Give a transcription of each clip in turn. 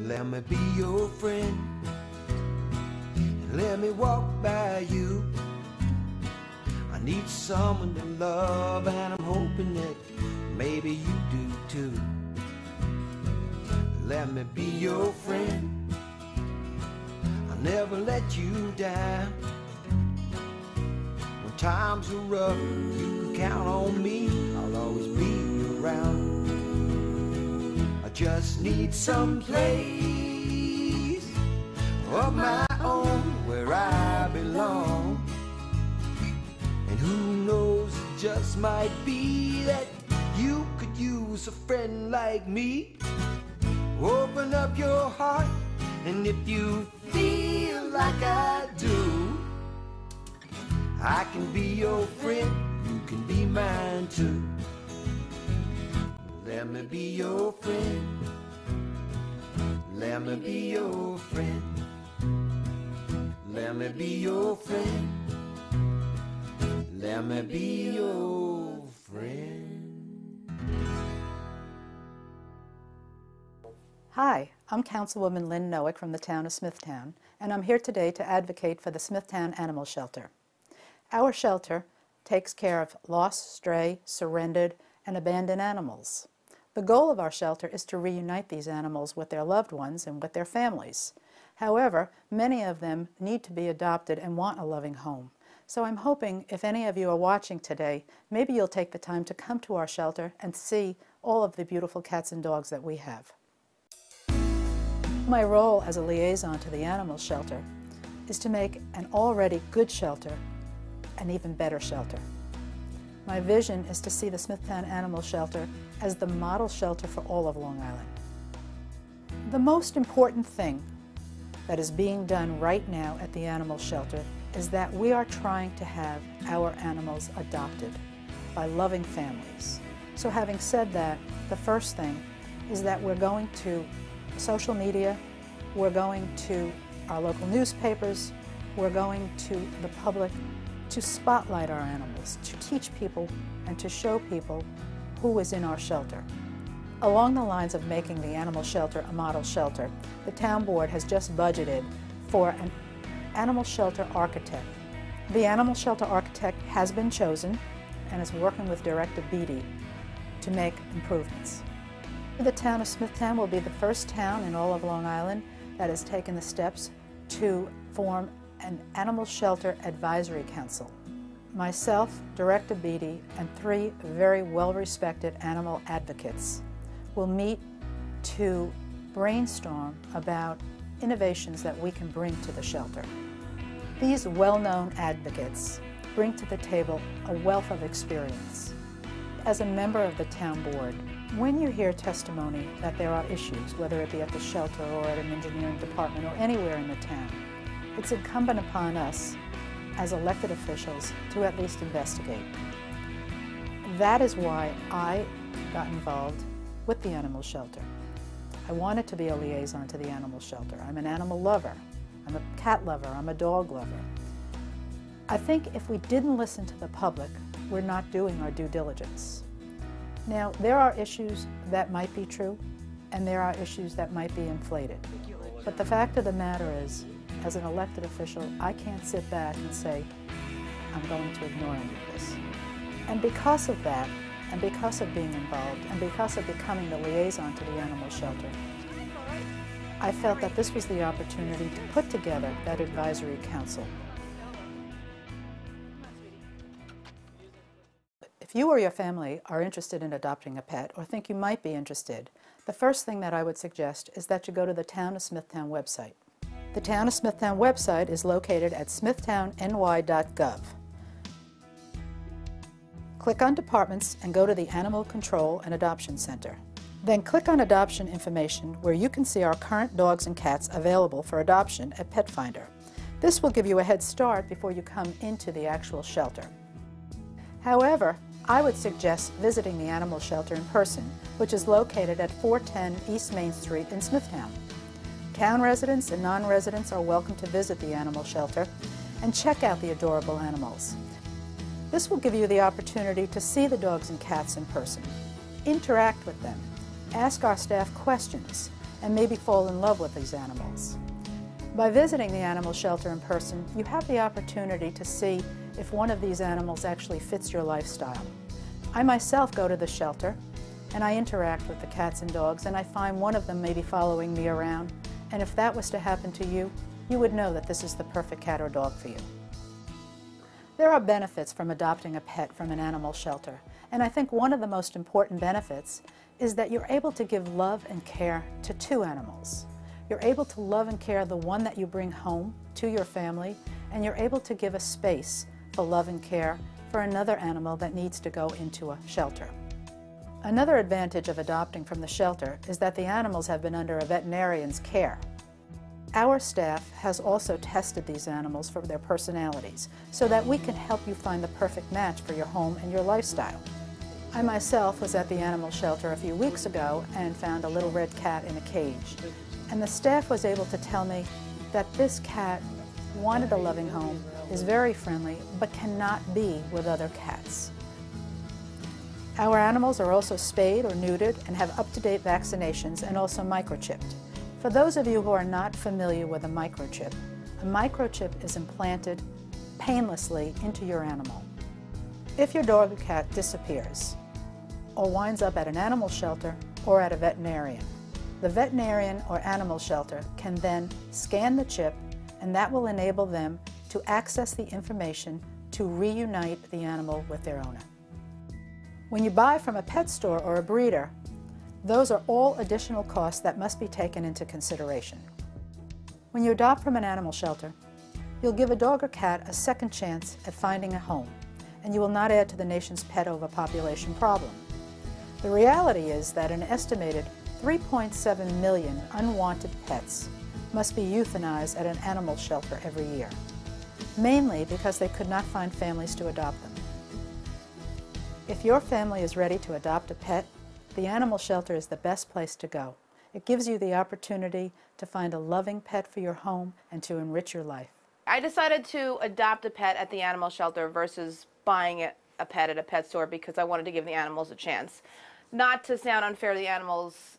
Let me be your friend, and let me walk by you. I need someone to love, and I'm hoping that maybe you do too. Let me be your friend, I'll never let you down. When times are rough, you can count on me, I'll always be around. I just need some place of my own where I belong. And who knows, it just might be that you could use a friend like me. Open up your heart, and if you feel like I do, I can be your friend, you can be mine too. Let me be your friend, let me be your friend, let me be your friend, let me be your friend. Hi, I'm Councilwoman Lynn Noack from the town of Smithtown, and I'm here today to advocate for the Smithtown Animal Shelter. Our shelter takes care of lost, stray, surrendered, and abandoned animals. The goal of our shelter is to reunite these animals with their loved ones and with their families. However, many of them need to be adopted and want a loving home. So I'm hoping if any of you are watching today, maybe you'll take the time to come to our shelter and see all of the beautiful cats and dogs that we have. My role as a liaison to the animal shelter is to make an already good shelter an even better shelter. My vision is to see the Smithtown Animal Shelter as the model shelter for all of Long Island. The most important thing that is being done right now at the animal shelter is that we are trying to have our animals adopted by loving families. So having said that, the first thing is that we're going to social media, we're going to our local newspapers, we're going to the public to spotlight our animals, to teach people and to show people who is in our shelter. Along the lines of making the animal shelter a model shelter, the town board has just budgeted for an animal shelter architect. The animal shelter architect has been chosen and is working with Director Beatty to make improvements. The town of Smithtown will be the first town in all of Long Island that has taken the steps to form an Animal Shelter Advisory Council. Myself, Director Beatty, and 3 very well-respected animal advocates will meet to brainstorm about innovations that we can bring to the shelter. These well-known advocates bring to the table a wealth of experience. As a member of the town board, when you hear testimony that there are issues, whether it be at the shelter or at an engineering department or anywhere in the town, it's incumbent upon us as elected officials to at least investigate. That is why I got involved with the animal shelter. I wanted to be a liaison to the animal shelter. I'm an animal lover. I'm a cat lover. I'm a dog lover. I think if we didn't listen to the public, we're not doing our due diligence. Now, there are issues that might be true, and there are issues that might be inflated. But the fact of the matter is, as an elected official, I can't sit back and say, I'm going to ignore any of this. And because of that, and because of being involved, and because of becoming the liaison to the animal shelter, I felt that this was the opportunity to put together that advisory council. If you or your family are interested in adopting a pet, or think you might be interested, the first thing that I would suggest is that you go to the Town of Smithtown website. The Town of Smithtown website is located at smithtownny.gov. Click on Departments and go to the Animal Control and Adoption Center. Then click on Adoption Information, where you can see our current dogs and cats available for adoption at Pet Finder. This will give you a head start before you come into the actual shelter. However, I would suggest visiting the animal shelter in person, which is located at 410 East Main Street in Smithtown. Town residents and non-residents are welcome to visit the animal shelter and check out the adorable animals. This will give you the opportunity to see the dogs and cats in person, interact with them, ask our staff questions, and maybe fall in love with these animals. By visiting the animal shelter in person, you have the opportunity to see if one of these animals actually fits your lifestyle. I myself go to the shelter and I interact with the cats and dogs, and I find one of them may be following me around, and if that was to happen to you, you would know that this is the perfect cat or dog for you. There are benefits from adopting a pet from an animal shelter, and I think one of the most important benefits is that you're able to give love and care to two animals. You're able to love and care the one that you bring home to your family, and you're able to give a space for love and care for another animal that needs to go into a shelter. Another advantage of adopting from the shelter is that the animals have been under a veterinarian's care. Our staff has also tested these animals for their personalities so that we can help you find the perfect match for your home and your lifestyle. I myself was at the animal shelter a few weeks ago and found a little red cat in a cage. And the staff was able to tell me that this cat wanted a loving home, is very friendly, but cannot be with other cats. Our animals are also spayed or neutered and have up-to-date vaccinations and also microchipped. For those of you who are not familiar with a microchip is implanted painlessly into your animal. If your dog or cat disappears or winds up at an animal shelter or at a veterinarian, the veterinarian or animal shelter can then scan the chip, and that will enable them to access the information to reunite the animal with their owner. When you buy from a pet store or a breeder, those are all additional costs that must be taken into consideration. When you adopt from an animal shelter, you'll give a dog or cat a second chance at finding a home, and you will not add to the nation's pet overpopulation problem. The reality is that an estimated 3.7 million unwanted pets must be euthanized at an animal shelter every year, mainly because they could not find families to adopt them. If your family is ready to adopt a pet, the animal shelter is the best place to go. It gives you the opportunity to find a loving pet for your home and to enrich your life. I decided to adopt a pet at the animal shelter versus buying a pet at a pet store because I wanted to give the animals a chance. Not to sound unfair to the animals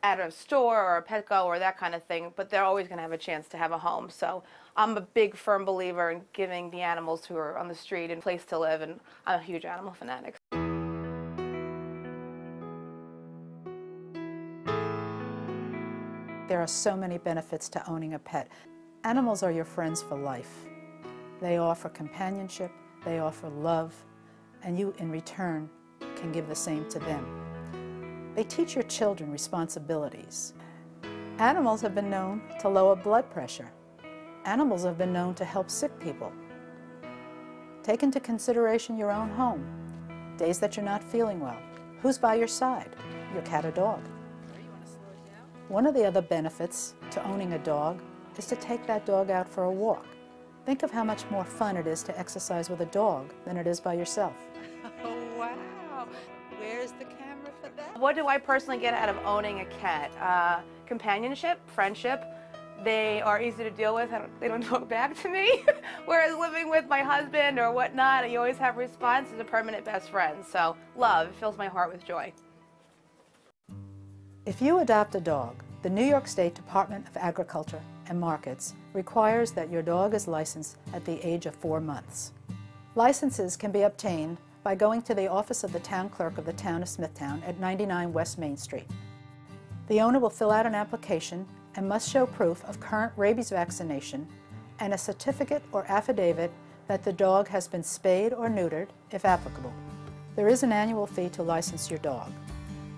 at a store or a Petco or that kind of thing, but they're always going to have a chance to have a home. So I'm a big, firm believer in giving the animals who are on the street a place to live, and I'm a huge animal fanatic. There are so many benefits to owning a pet. Animals are your friends for life. They offer companionship, they offer love, and you, in return, can give the same to them. They teach your children responsibilities. Animals have been known to lower blood pressure. Animals have been known to help sick people. Take into consideration your own home. Days that you're not feeling well. Who's by your side? Your cat or dog. One of the other benefits to owning a dog is to take that dog out for a walk. Think of how much more fun it is to exercise with a dog than it is by yourself. Oh, wow. Where's the camera for that? What do I personally get out of owning a cat? Companionship, friendship. They are easy to deal with. They don't talk back to me. Whereas living with my husband or whatnot, you always have a response as a permanent best friend. So love fills my heart with joy. If you adopt a dog, the New York State Department of Agriculture and Markets requires that your dog is licensed at the age of 4 months. Licenses can be obtained by going to the office of the town clerk of the town of Smithtown at 99 West Main Street. The owner will fill out an application and must show proof of current rabies vaccination and a certificate or affidavit that the dog has been spayed or neutered, if applicable. There is an annual fee to license your dog.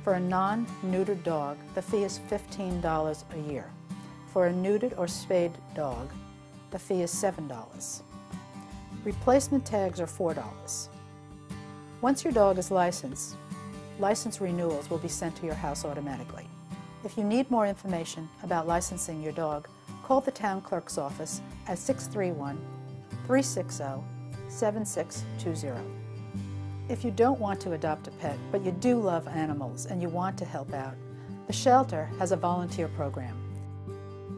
For a non-neutered dog, the fee is $15 a year. For a neutered or spayed dog, the fee is $7. Replacement tags are $4. Once your dog is licensed, license renewals will be sent to your house automatically. If you need more information about licensing your dog, call the town clerk's office at 631-360-7620. If you don't want to adopt a pet, but you do love animals and you want to help out, the shelter has a volunteer program.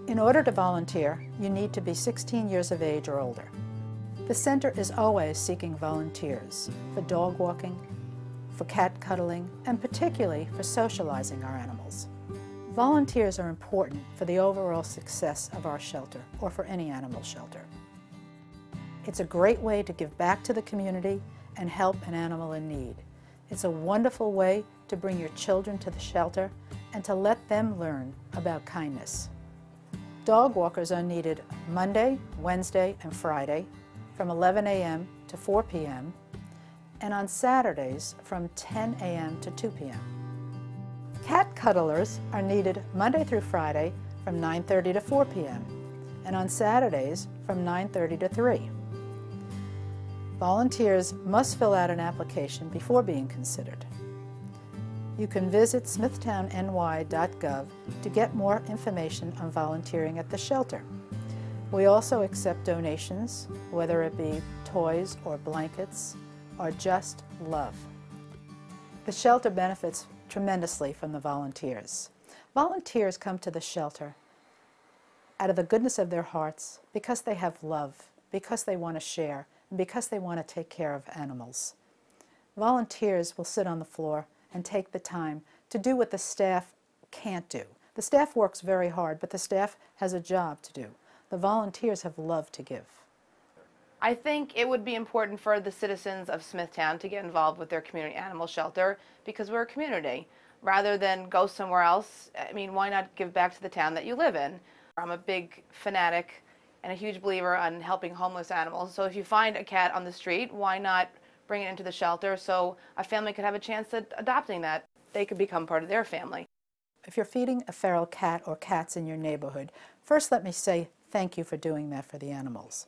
In order to volunteer, you need to be 16 years of age or older. The center is always seeking volunteers for dog walking, for cat cuddling, and particularly for socializing our animals. Volunteers are important for the overall success of our shelter, or for any animal shelter. It's a great way to give back to the community and help an animal in need. It's a wonderful way to bring your children to the shelter and to let them learn about kindness. Dog walkers are needed Monday, Wednesday, and Friday from 11 a.m. to 4 p.m. and on Saturdays from 10 a.m. to 2 p.m. Cat cuddlers are needed Monday through Friday from 9:30 to 4 p.m. and on Saturdays from 9:30 to 3. Volunteers must fill out an application before being considered. You can visit smithtownny.gov to get more information on volunteering at the shelter. We also accept donations, whether it be toys or blankets or just love. The shelter benefits tremendously from the volunteers. Volunteers come to the shelter out of the goodness of their hearts because they have love, because they want to share, and because they want to take care of animals. Volunteers will sit on the floor and take the time to do what the staff can't do. The staff works very hard, but the staff has a job to do. The volunteers have love to give. I think it would be important for the citizens of Smithtown to get involved with their community animal shelter because we're a community. Rather than go somewhere else, I mean, why not give back to the town that you live in? I'm a big fanatic and a huge believer on helping homeless animals. So if you find a cat on the street, why not bring it into the shelter so a family could have a chance at adopting that? They could become part of their family. If you're feeding a feral cat or cats in your neighborhood, first let me say thank you for doing that for the animals.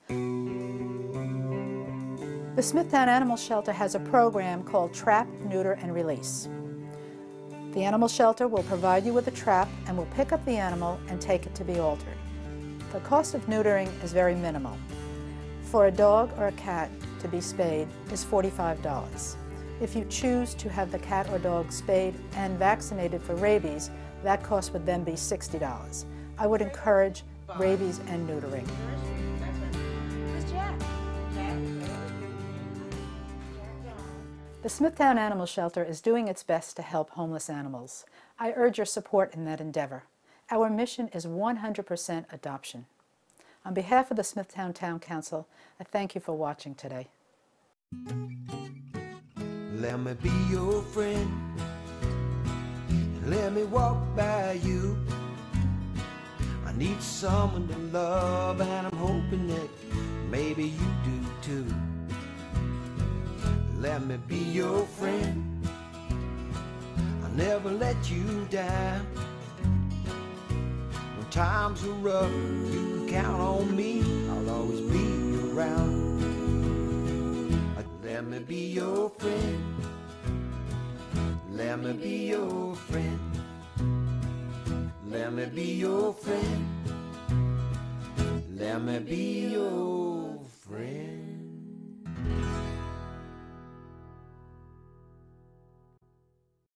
The Smithtown Animal Shelter has a program called Trap, Neuter, and Release. The animal shelter will provide you with a trap and will pick up the animal and take it to be altered. The cost of neutering is very minimal. For a dog or a cat to be spayed is $45. If you choose to have the cat or dog spayed and vaccinated for rabies, that cost would then be $60. I would encourage rabies and neutering. The Smithtown Animal Shelter is doing its best to help homeless animals. I urge your support in that endeavor. Our mission is 100% adoption. On behalf of the Smithtown Town Council, I thank you for watching today. Let me be your friend. Let me walk by you. I need someone to love, and I'm hoping that maybe you do too. Let me be your friend. I'll never let you down. When times are rough, you can count on me. I'll always be around. Let me be your friend. Let me be your friend. Let me be your friend. Let me be your friend.